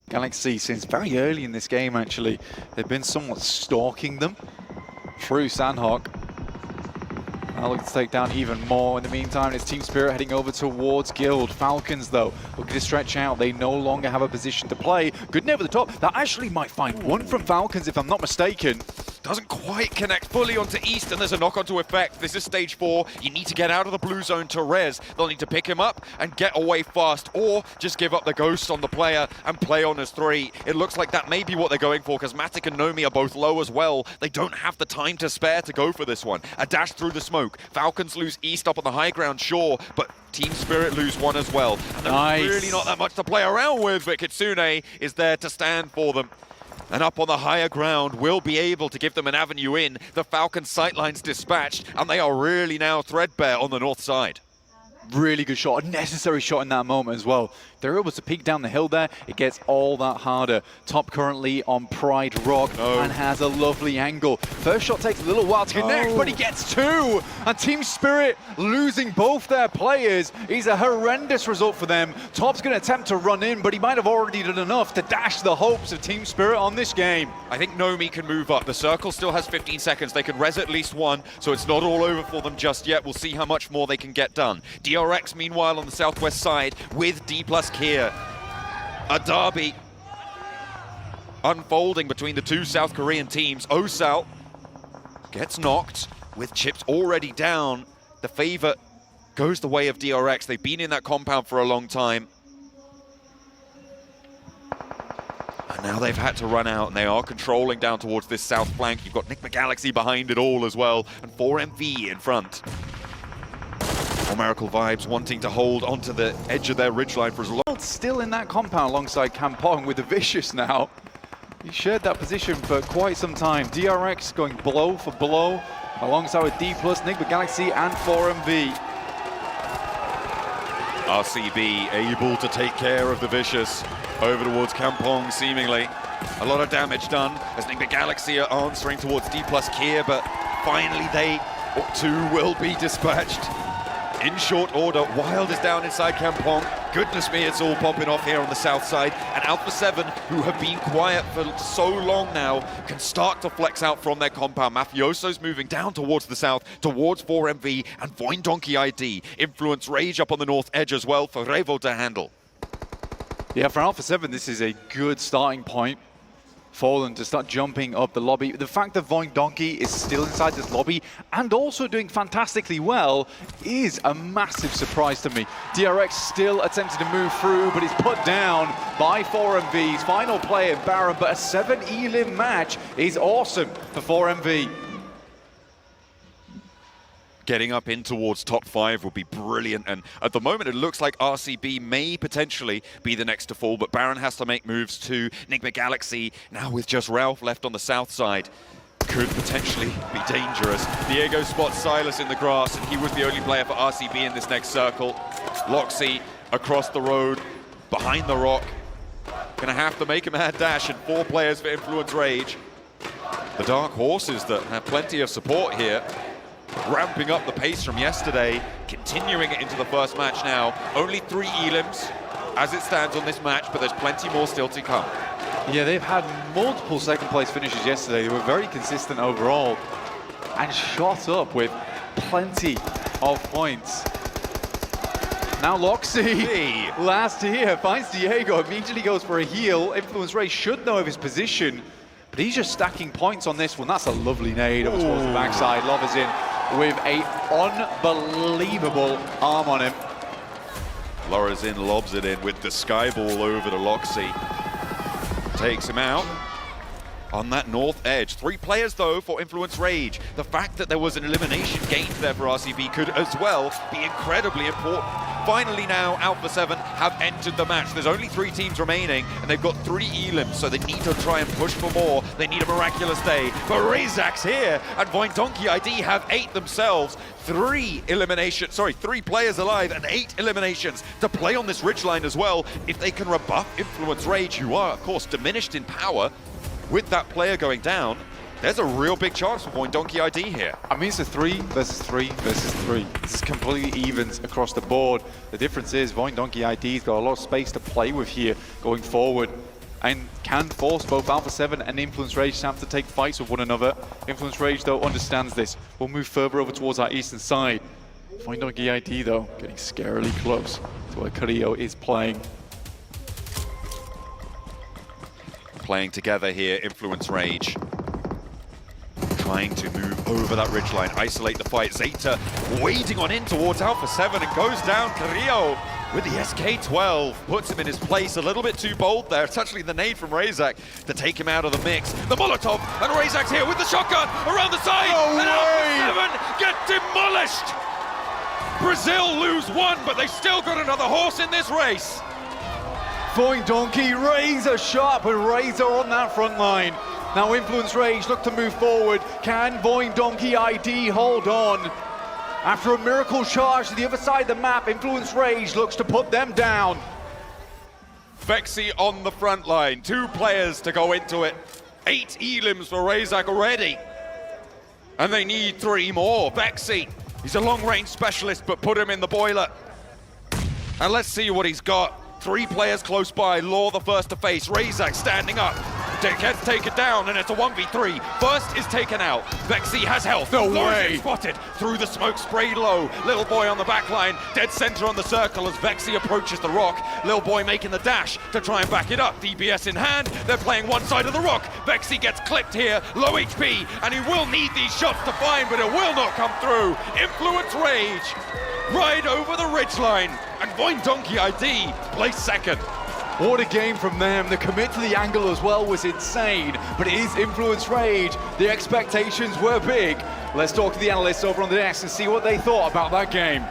Galaxy, since very early in this game actually, they've been somewhat stalking them through Sandhawk. Now looking to take down even more. In the meantime, it's Team Spirit heading over towards Guild. Falcons, though, looking to stretch out. They no longer have a position to play. Good near over the top. That actually might find one from Falcons, if I'm not mistaken. Doesn't quite connect fully onto East, and there's a knock-onto effect. This is stage 4. You need to get out of the blue zone to res. They'll need to pick him up and get away fast, or just give up the ghost on the player and play on as 3. It looks like that may be what they're going for, because Matic and Nomi are both low as well. They don't have the time to spare to go for this one. A dash through the smoke. Falcons lose East up on the high ground, sure, but Team Spirit lose one as well. And there's really not that much to play around with, but Kitsune is there to stand for them. And up on the higher ground will be able to give them an avenue in. The Falcons' sightlines dispatched, and they are really now threadbare on the north side. Really good shot, a necessary shot in that moment as well. They're able to peek down the hill there. It gets all that harder. Top currently on Pride Rock and has a lovely angle. First shot takes a little while to connect, but he gets 2. And Team Spirit losing both their players is a horrendous result for them. Top's going to attempt to run in, but he might have already done enough to dash the hopes of Team Spirit on this game. I think Nomi can move up. The circle still has 15 seconds. They can res at least one, so it's not all over for them just yet. We'll see how much more they can get done. DRX, meanwhile, on the southwest side with D+ Kia. A derby unfolding between the two South Korean teams. Osal gets knocked with chips already down. The favor goes the way of DRX. They've been in that compound for a long time. And now they've had to run out, and they are controlling down towards this south flank. You've got Nick Galaxy behind it all as well, and 4MV in front. More Miracle Vibes wanting to hold onto the edge of their ridgeline for as long. Still in that compound alongside Kampong with the Vicious now. He shared that position for quite some time. DRX going blow for blow alongside with D+, Nick Galaxy and 4MV. RCB able to take care of the Vicious over towards Kampong seemingly. A lot of damage done as Nick Galaxy are answering towards D+ Kia, but finally they too will be dispatched. In short order, Wild is down inside Kampong. Goodness me, it's all popping off here on the south side. And Alpha 7, who have been quiet for so long now, can start to flex out from their compound. Mafioso's moving down towards the south, towards 4MV and Voin Donkey ID. Influence Rage up on the north edge as well for Revo to handle. Yeah, for Alpha 7, this is a good starting point for them to start jumping up the lobby. The fact that Voin Donkey is still inside this lobby and also doing fantastically well is a massive surprise to me. DRX still attempting to move through, but he's put down by 4MV's final player, Baron. But a 7 elim match is awesome for 4MV. Getting up in towards top 5 would be brilliant, and at the moment it looks like RCB may potentially be the next to fall, but Baron has to make moves to Nick Galaxy. Now with just Ralph left on the south side, could potentially be dangerous. Diego spots Silas in the grass, and he was the only player for RCB in this next circle. Loxy across the road, behind the rock. Gonna have to make a mad dash, and 4 players for Influence Rage. The Dark Horses that have plenty of support here, ramping up the pace from yesterday, continuing it into the first match now. Only 3 elims as it stands on this match, but there's plenty more still to come. Yeah, they've had multiple second place finishes yesterday. They were very consistent overall and shot up with plenty of points. Now Loxy, last here, finds Diego, immediately goes for a heal. Influence Ray should know of his position, but he's just stacking points on this one. That's a lovely nade over towards the backside. Love is in with a unbelievable arm on him. Laura's in, lobs it in with the skyball over to Loxy. Takes him out on that north edge. 3 players though for Influence Rage. The fact that there was an elimination gained there for RCB could as well be incredibly important. Finally now, Alpha 7 have entered the match. There's only 3 teams remaining, and they've got 3 elims, so they need to try and push for more. They need a miraculous day. But Razak's here, and Voin Donkey ID have 8 themselves. 3 players alive and 8 eliminations to play on this ridgeline as well. If they can rebuff Influence Rage, who are, of course, diminished in power, with that player going down, there's a real big chance for Voin Donkey ID here. I mean, it's a 3 versus 3 versus 3. This is completely evens across the board. The difference is Voin Donkey ID's got a lot of space to play with here going forward. and can force both Alpha 7 and Influence Rage to have to take fights with one another. Influence Rage, though, understands this. We'll move further over towards our eastern side. Voidonky ID, though, getting scarily close to where Carrillo is playing. Playing together here, Influence Rage. Trying to move over that ridgeline, isolate the fight. Zeta wading on in towards Alpha 7 and goes down. Carrillo with the SK-12 puts him in his place. A little bit too bold there. It's actually the nade from Razak to take him out of the mix. The Molotov, and Razak's here with the shotgun around the side. No and way. Alpha 7 get demolished. Brazil lose one, but they still got another horse in this race. Voidonky, razor sharp, but razor on that front line. Now Influence Rage look to move forward. Can Voidonky ID hold on? After a miracle charge to the other side of the map, Influence Rage looks to put them down. Vexi on the front line, 2 players to go into it. 8 elims for Razak already. And they need 3 more. Vexi, he's a long-range specialist, but put him in the boiler. And let's see what he's got. 3 players close by, Law the first to face. Razak standing up. Gets taken down, and it's a 1v3. First is taken out. Vexi has health. No Lawrence way. is spotted through the smoke, sprayed low. Little Boy on the back line, dead center on the circle as Vexi approaches the rock. Little Boy making the dash to try and back it up. DBS in hand, they're playing one side of the rock. Vexi gets clipped here, low HP, and he will need these shots to find, but it will not come through. Influence Rage, right over the ridgeline, and Voidonky ID plays second. What a game from them. The commit to the angle as well was insane, but it is Influence Rage. The expectations were big. Let's talk to the analysts over on the desk and see what they thought about that game.